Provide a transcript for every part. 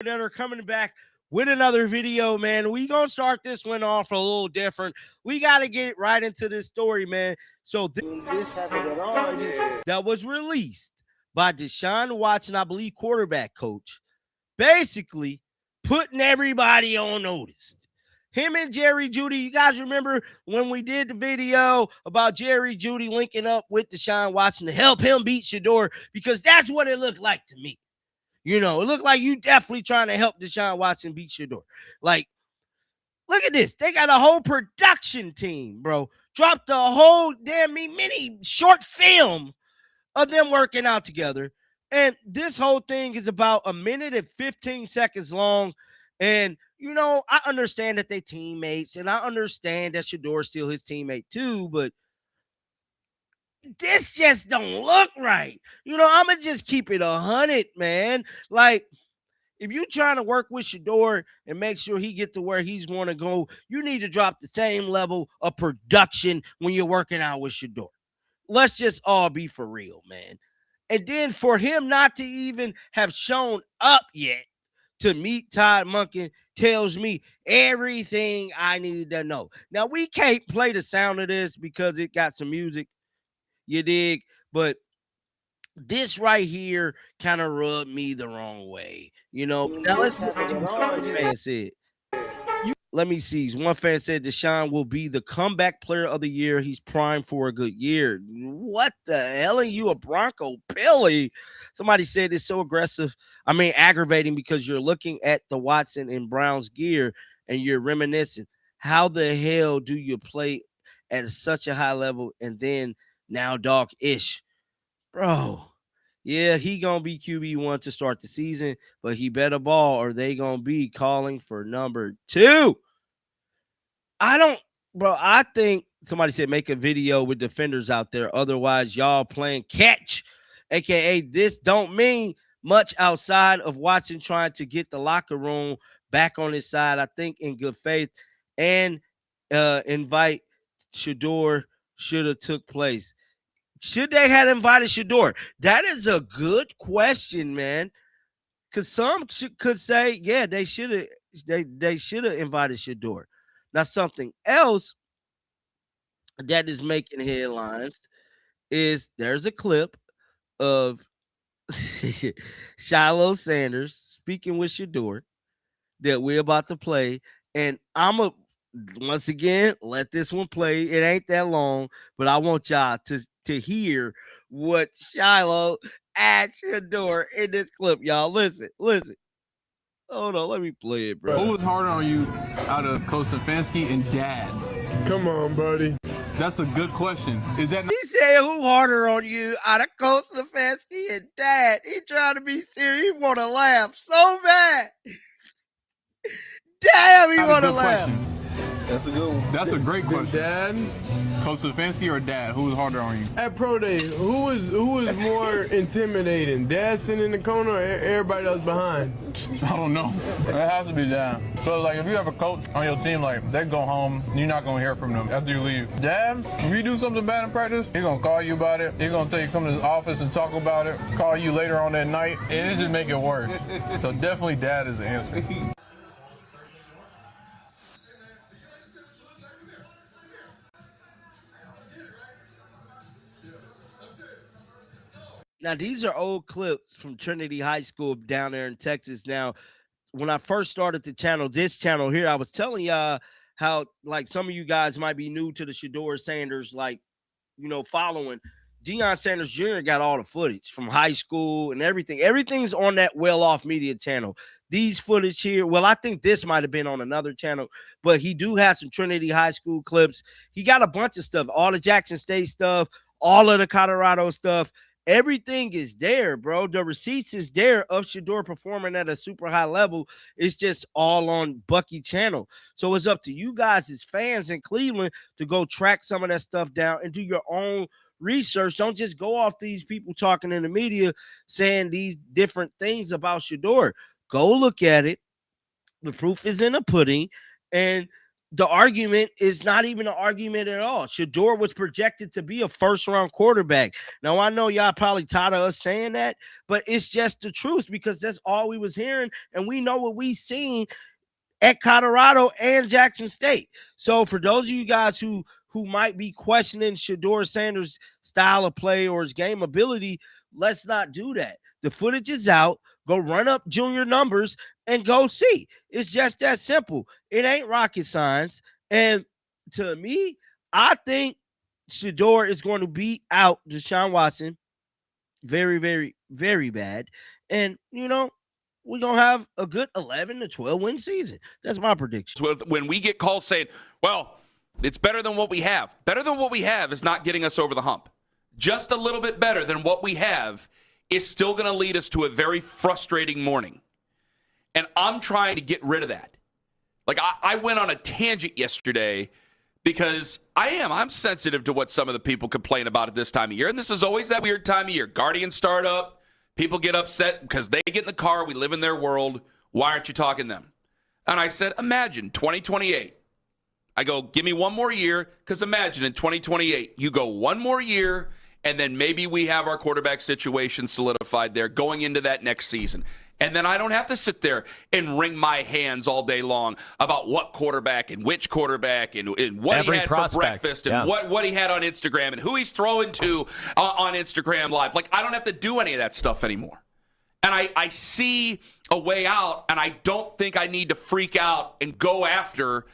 that are coming back with another video, man. We gonna start this one off a little different. We got to get right into this story, man. So this happened at all that was released by Deshaun Watson, I believe, quarterback coach, basically putting everybody on notice. Him and Juedy, you guys remember when we did the video about Juedy linking up with Deshaun Watson to help him beat Shedeur? Because that's what it looked like to me. You know, it looked like you definitely trying to help Deshaun Watson beat Shedeur. Like, look at this. They got a whole production team, bro. Dropped a whole damn mini short film of them working out together. And this whole thing is about 1 minute and 15 seconds long. And, you know, I understand that they teammates, and I understand that Shedeur's still his teammate too, but this just don't look right. You know, I'm going to just keep it 100, man. Like, if you're trying to work with Shedeur and make sure he get to where he's want to go, you need to drop the same level of production when you're working out with Shedeur. Let's just all be for real, man. And then for him not to even have shown up yet to meet Ty Simpson tells me everything I needed to know. Now, we can't play the sound of this because it got some music. You dig? But this right here kind of rubbed me the wrong way. You know, now let's look at what the fan said. Let me see. One fan said Deshaun will be the comeback player of the year. He's primed for a good year. What the hell are you, a Bronco Billy? Somebody said it's so aggressive. I mean, aggravating because you're looking at the Watson and Brown's gear and you're reminiscing. How the hell do you play at such a high level and then now dog-ish? Bro, yeah, he going to be QB1 to start the season, but he better ball or they going to be calling for number 2. I think somebody said make a video with defenders out there. Otherwise, y'all playing catch, a.k.a. this don't mean much outside of Watson trying to get the locker room back on his side, I think, in good faith, and invite Shedeur should have took place. Should they have invited Shedeur? That is a good question, man. Because some could say, yeah, they should have. They should have invited Shedeur. Now, something else that is making headlines is there's a clip of Shedeur Sanders speaking with Shedeur that we're about to play, and I'm a once again let this one play. It ain't that long, but I want y'all to hear what Shiloh asked Shedeur in this clip. Y'all listen. Hold on, let me play it, bro. Who was harder on you out of Coach Stefanski and Dad? Come on, buddy. That's a good question. Is that? He said, "Who harder on you out of Coach Stefanski and Dad?" He trying to be serious. He want to laugh so bad. Damn, he want to laugh. Question. That's a good one. That's a great question. Dad? Coach Stefanski or Dad? Who was harder on you? At Pro Day, who was more intimidating? Dad sitting in the corner or everybody else behind? I don't know. It has to be Dad. So, like, if you have a coach on your team, like, they go home, you're not going to hear from them after you leave. Dad, if you do something bad in practice, he's going to call you about it. He's going to tell you to come to his office and talk about it, call you later on that night, and it just make it worse. So definitely Dad is the answer. Now, these are old clips from Trinity High School down there in Texas. Now, when I first started the channel, this channel here, I was telling y'all how, like, some of you guys might be new to the Shedeur Sanders, like, you know, following. Deion Sanders Jr. got all the footage from high school and everything. Everything's on that well-off media channel. These footage here, well, I think this might have been on another channel, but he do have some Trinity High School clips. He got a bunch of stuff, all the Jackson State stuff, all of the Colorado stuff. Everything is there, bro. The receipts is there of Shedeur performing at a super high level. It's just all on Bucky channel. So it's up to you guys as fans in Cleveland to go track some of that stuff down and do your own research. Don't just go off these people talking in the media saying these different things about Shedeur. Go look at it. The proof is in the pudding. And the argument is not even an argument at all. Shedeur was projected to be a first-round quarterback. Now, I know y'all probably tired of us saying that, but it's just the truth because that's all we was hearing, and we know what we seen at Colorado and Jackson State. So for those of you guys who might be questioning Shedeur Sanders' style of play or his game ability, let's not do that. The footage is out. Go run up junior numbers and go see. It's just that simple. It ain't rocket science. And to me, I think Shedeur is going to beat out Deshaun Watson very, very, very bad. And, you know, we're going to have a good 11 to 12 win season. That's my prediction. When we get calls saying, well, it's better than what we have. Better than what we have is not getting us over the hump. Just a little bit better than what we have is still going to lead us to a very frustrating morning. And I'm trying to get rid of that. Like, I went on a tangent yesterday because I'm sensitive to what some of the people complain about at this time of year. And this is always that weird time of year. Guardians start up. People get upset because they get in the car. We live in their world. Why aren't you talking to them? And I said, imagine 2028. I go, give me one more year, because imagine in 2028, you go one more year, and then maybe we have our quarterback situation solidified there going into that next season. And then I don't have to sit there and wring my hands all day long about what quarterback and which quarterback and what Every he had prospect, for breakfast and what he had on Instagram and who he's throwing to on Instagram Live. Like, I don't have to do any of that stuff anymore. And I see a way out, and I don't think I need to freak out and go after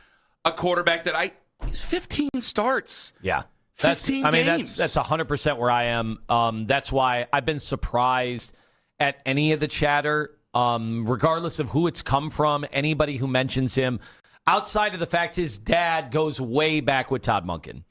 a quarterback that 15 starts. Yeah. 15 games. That's 100% where I am. That's why I've been surprised at any of the chatter, regardless of who it's come from, anybody who mentions him, outside of the fact his dad goes way back with Todd Monken.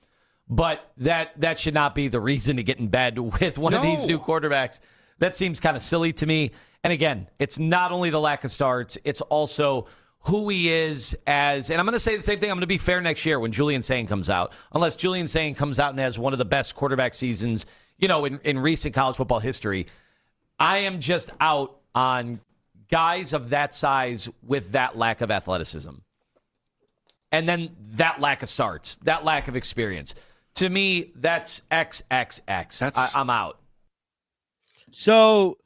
But that should not be the reason to get in bed with one of these new quarterbacks. That seems kind of silly to me. And again, it's not only the lack of starts, it's also who he is as, and I'm going to say the same thing. I'm going to be fair next year when Julian Sain comes out, unless Julian Sain comes out and has one of the best quarterback seasons, in recent college football history. I am just out on guys of that size with that lack of athleticism. And then that lack of starts, that lack of experience. To me, that's XXX. I'm out. So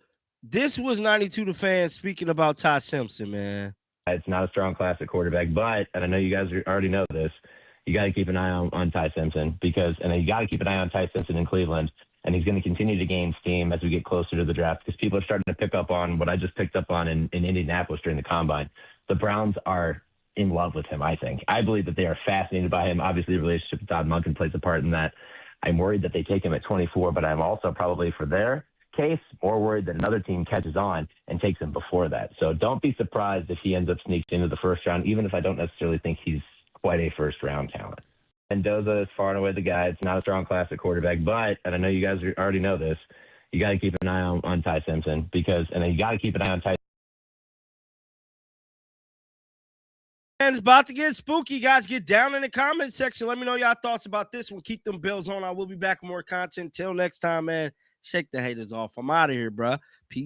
this was 92 The Fan speaking about Ty Simpson, man. It's not a strong class at quarterback, but, and I know you guys already know this, you got to keep an eye on Ty Simpson and you got to keep an eye on Ty Simpson in Cleveland, and he's going to continue to gain steam as we get closer to the draft because people are starting to pick up on what I just picked up on in Indianapolis during the Combine. The Browns are in love with him, I think. I believe that they are fascinated by him. Obviously, the relationship with Todd Monken plays a part in that. I'm worried that they take him at 24, but I'm also probably for their case more worried that another team catches on and takes him before that. So don't be surprised if he ends up sneaked into the first round, even if I don't necessarily think he's quite a first round talent. Mendoza is far and away the guy. It's not a strong class at quarterback, but, and I know you guys already know this, you got to keep an eye on Ty Simpson and then you got to keep an eye on Ty. And it's about to get spooky, guys. Get down in the comment section. Let me know y'all thoughts about this one. Keep them bells on. I will be back with more content. Till next time, man. Shake the haters off. I'm out of here, bro. Peace.